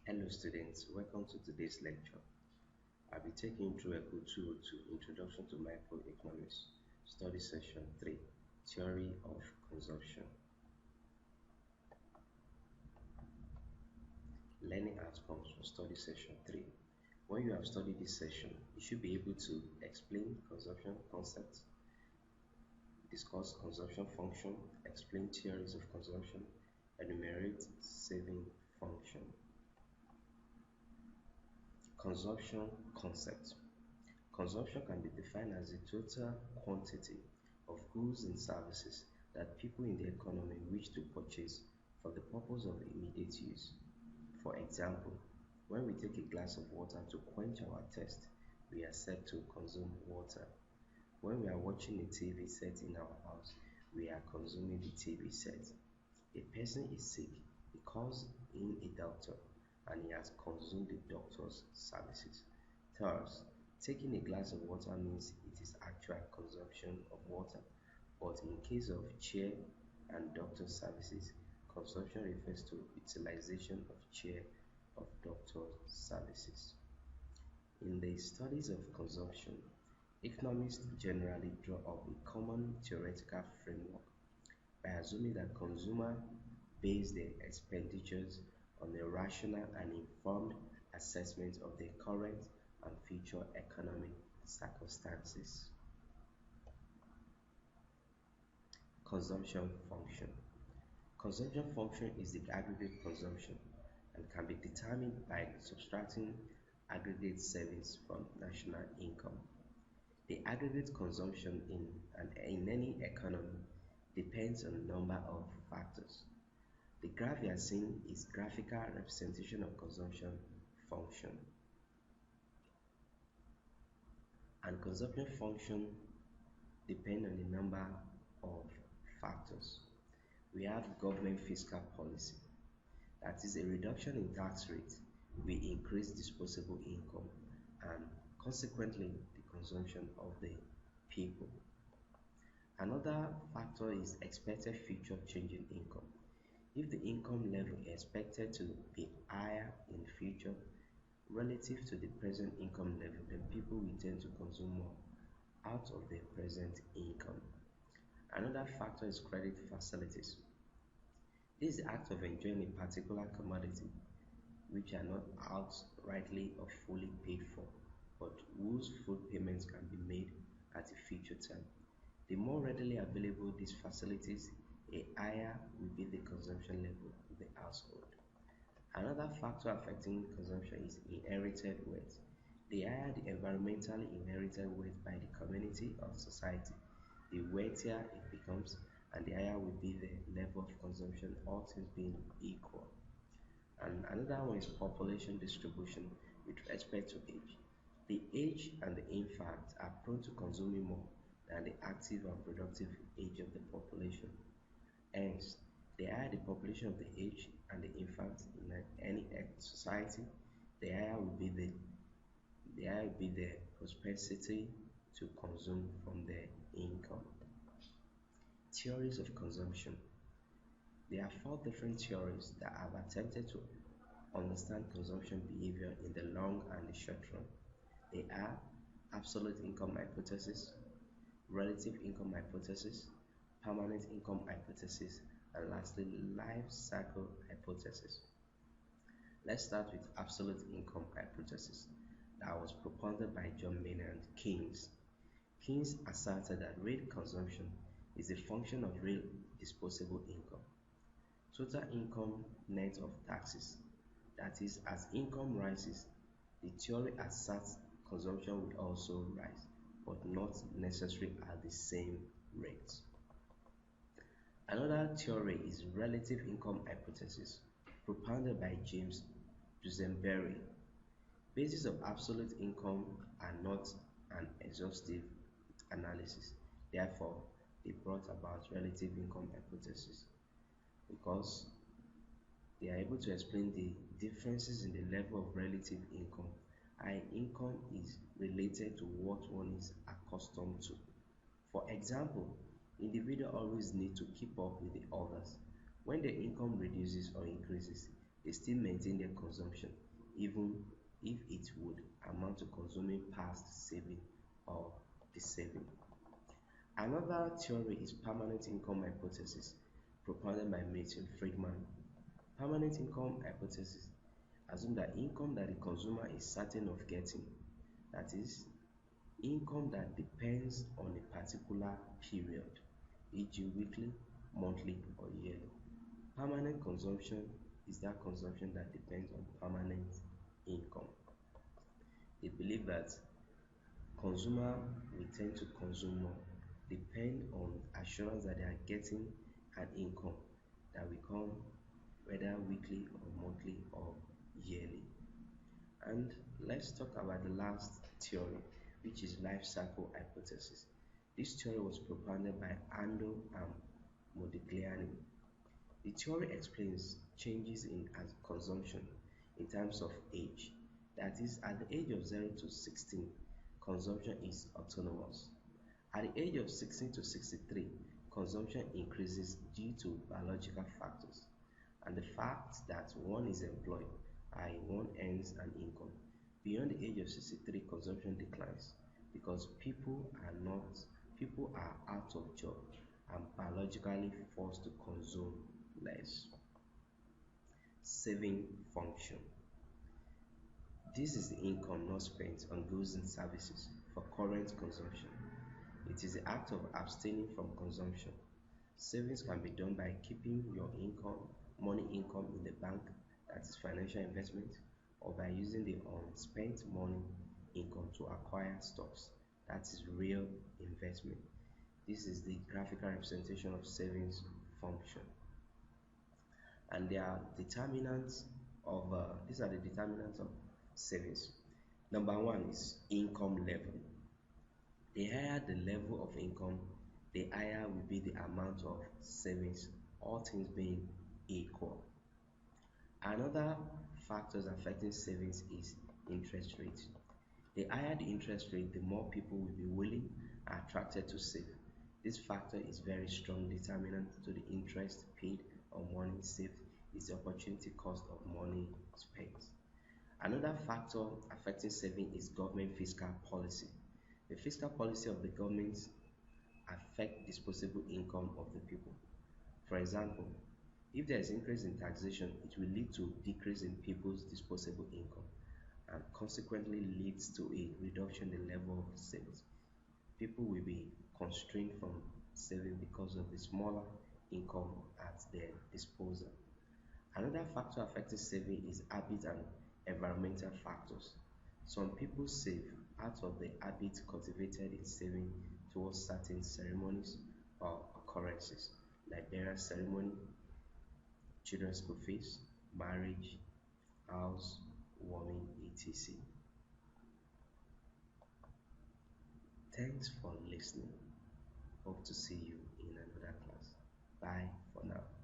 Hello students, welcome to today's lecture. I'll be taking you through Echo 202 Introduction to Microeconomics, Study Session 3, Theory of Consumption. Learning outcomes for Study Session 3. When you have studied this session, you should be able to explain consumption concepts, discuss consumption function, explain theories of consumption, enumerate saving function. Consumption concept. Consumption can be defined as the total quantity of goods and services that people in the economy wish to purchase for the purpose of immediate use. For example, when we take a glass of water to quench our thirst, we are said to consume water. When we are watching a TV set in our house, we are consuming the TV set. A person is sick, he calls in a doctor, and he has consumed the doctor's services. Thus, taking a glass of water means it is actual consumption of water, but in case of chair and doctor services, consumption refers to utilization of chair of doctor services. In the studies of consumption, economists generally draw up a common theoretical framework by assuming that consumers base their expenditures on a rational and informed assessment of their current and future economic circumstances. Consumption function. Consumption function is the aggregate consumption and can be determined by subtracting aggregate savings from national income. The aggregate consumption in any economy depends on a number of factors. The graph you are seeing is graphical representation of consumption function, and consumption function depend on a number of factors. We have government fiscal policy, that is a reduction in tax rate will increase disposable income and consequently the consumption of the people. Another factor is expected future change in income. If the income level is expected to be higher in future relative to the present income level, then people will tend to consume more out of their present income. Another factor is credit facilities. This is the act of enjoying a particular commodity which are not outrightly or fully paid for, but whose full payments can be made at a future time. The more readily available these facilities, a higher will be the consumption level of the household. Another factor affecting consumption is inherited wealth. The higher the environmentally inherited wealth by the community or society, the wealthier it becomes, and the higher will be the level of consumption, all things being equal. And another one is population distribution with respect to age. The age and the infant are prone to consuming more than the active and productive age of the population. Hence, the higher the population of the age and the infant in any society, the higher will be the propensity to consume from their income. Theories of consumption. There are four different theories that have attempted to understand consumption behavior in the long and the short run. They are absolute income hypothesis, relative income hypothesis, permanent income hypothesis, and lastly life cycle hypothesis. Let's start with absolute income hypothesis that was propounded by John Maynard Keynes. Keynes asserted that real consumption is a function of real disposable income. Total income net of taxes. That is, as income rises, the theory asserts consumption will also rise, but not necessarily at the same rate. Another theory is relative income hypothesis, propounded by James Dusenberry. Bases of absolute income are not an exhaustive analysis. Therefore, they brought about relative income hypothesis because they are able to explain the differences in the level of relative income. High income is related to what one is accustomed to. For example, individuals always need to keep up with the others. When their income reduces or increases, They still maintain their consumption even if it would amount to consuming past saving or the saving. Another theory is permanent income hypothesis propounded by Milton Friedman. Permanent income hypothesis assume that income that the consumer is certain of getting, that is, income that depends on a particular period, e.g., weekly, monthly, or yearly. Permanent consumption is that consumption that depends on permanent income. They believe that consumer will tend to consume more depend on assurance that they are getting an income that will come whether weekly or monthly or yearly. And let's talk about the last theory, which is life cycle hypothesis. This theory was propounded by Ando and Modigliani. The theory explains changes in consumption in terms of age. That is, at the age of 0 to 16, consumption is autonomous. At the age of 16 to 63, consumption increases due to biological factors and the fact that one is employed, i.e., one earns an income. Beyond the age of 63, consumption declines because people are out of job and biologically forced to consume less. Saving function. This is the income not spent on goods and services for current consumption. It is the act of abstaining from consumption. Savings can be done by keeping your money income in the bank, that is financial investment, or by using the unspent money income to acquire stocks, that is real investment. This is the graphical representation of savings function. And there are determinants of these are the determinants of savings. Number one is income level. The higher the level of income, the higher will be the amount of savings, all things being equal. Another factors affecting savings is interest rate. The higher the interest rate, the more people will be willing and attracted to save. This factor is very strong determinant to the interest paid on money saved is the opportunity cost of money spent. Another factor affecting saving is government fiscal policy. The fiscal policy of the government affect disposable income of the people. For example, if there is increase in taxation, it will lead to decrease in people's disposable income and consequently leads to a reduction in the level of savings. People will be constrained from saving because of the smaller income at their disposal. Another factor affecting saving is habit and environmental factors. Some people save out of the habit cultivated in saving towards certain ceremonies or occurrences like burial ceremony, children's school fees, marriage, house warming, etc. Thanks for listening. Hope to see you in another class. Bye for now.